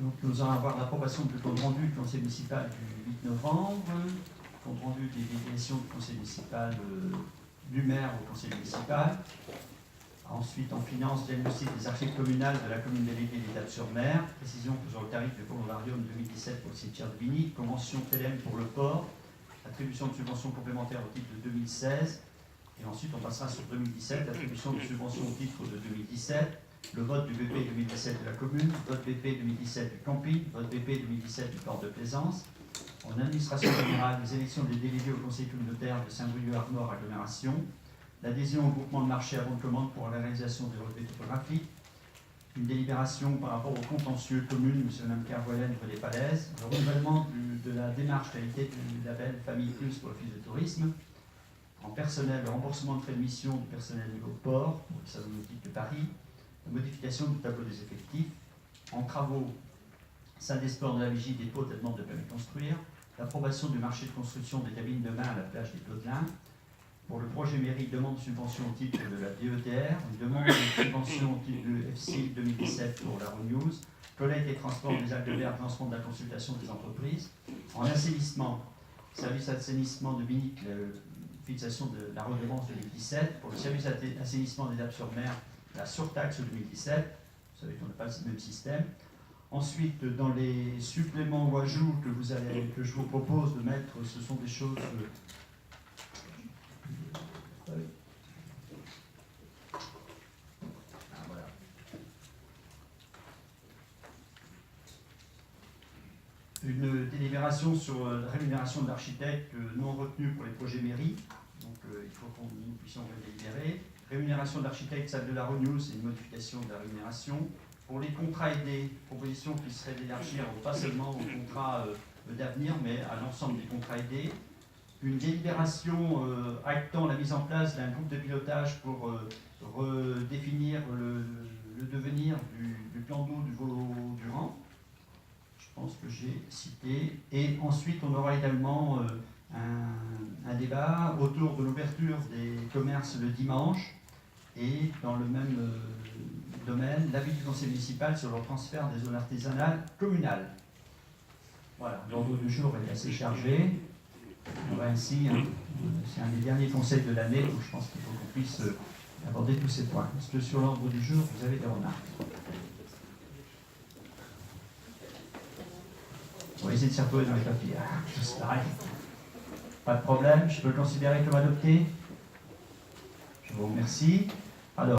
Donc nous allons avoir l'approbation du compte rendu du conseil municipal du 8 novembre, compte rendu des délibérations du conseil municipal du maire au conseil municipal. Ensuite, en finance, diagnostic des archives communales de la commune déléguée d'Étapes-sur-Mer, précision sur le tarif de Colombarium 2017 pour le cimetière de Vigny, convention TLM pour le port, attribution de subventions complémentaires au titre de 2016, et ensuite on passera sur 2017, attribution de subventions au titre de 2017, le vote du BP 2017 de la commune, vote BP 2017 du camping, vote BP 2017 du port de plaisance. En administration générale, les élections des délégués au conseil communautaire de Saint-Brieuc-Armor agglomération, l'adhésion au groupement de marché à bon de commande pour la réalisation des relevés topographiques, une délibération par rapport au contentieux commune, M. et Mme Kervoyen niveau des Palaises, le renouvellement de la démarche qualité du label Famille Plus pour l'Office de tourisme, en personnel, le remboursement de frais de mission du personnel niveau port pour le salon nautique de Paris, la modification du tableau des effectifs, en travaux, salle des sports de la Vigie, dépôt de demande de permis de construire, l'approbation du marché de construction des cabines de main à la plage des Clodelins. Pour le projet mairie, demande de subvention au titre de la DETR, une demande de subvention au titre de FC 2017 pour la Renews, collecte et transport des actes de verre, lancement de la consultation des entreprises. En assainissement, service d'assainissement de Binic, fixation de la redevance 2017. Pour le service d'assainissement des Étapes-sur-Mer, la surtaxe 2017. Vous savez qu'on n'a pas le même système. Ensuite, dans les suppléments ou ajouts que je vous propose de mettre, ce sont des choses... voilà. Une délibération sur la rémunération de l'architecte non retenue pour les projets mairie. Donc il faut qu'on nous puissions délibérer. Rémunération de l'architecte, salle de la Renew, c'est une modification de la rémunération. Pour les contrats aidés, proposition qui serait d'élargir pas seulement aux contrats d'avenir, mais à l'ensemble des contrats aidés. Une délibération actant la mise en place d'un groupe de pilotage pour redéfinir le devenir du plan d'eau du Vaux-Durand. Je pense que j'ai cité. Et ensuite, on aura également un débat autour de l'ouverture des commerces le dimanche et dans le même domaine, l'avis du conseil municipal sur le transfert des zones artisanales communales. Voilà, l'ordre du jour est assez chargé. On va ainsi, c'est un des derniers conseils de l'année, donc je pense qu'il faut qu'on puisse aborder tous ces points. Est-ce que sur l'ordre du jour, vous avez des remarques? On va essayer de s'y retrouver dans les papiers. C'est pareil. Pas de problème, je peux le considérer comme adopté. Je vous remercie.